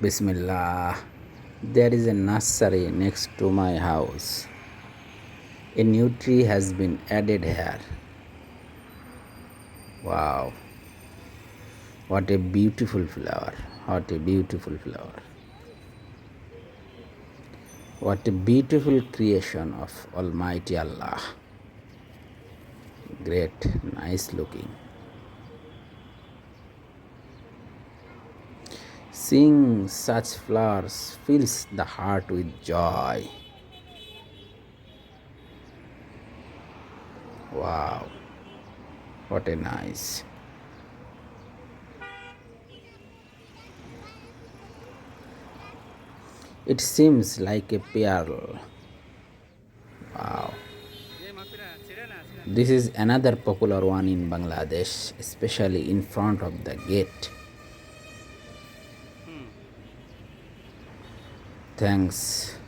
Bismillah. There is a nursery next to my house. A new tree has been added here. Wow, what a beautiful flower! What a beautiful flower! What a beautiful creation of Almighty Allah. Great, nice looking. Seeing such flowers fills the heart with joy. Wow, what a nice. It seems like a pearl. Wow. This is another popular one in Bangladesh, especially in front of the gate. Thanks.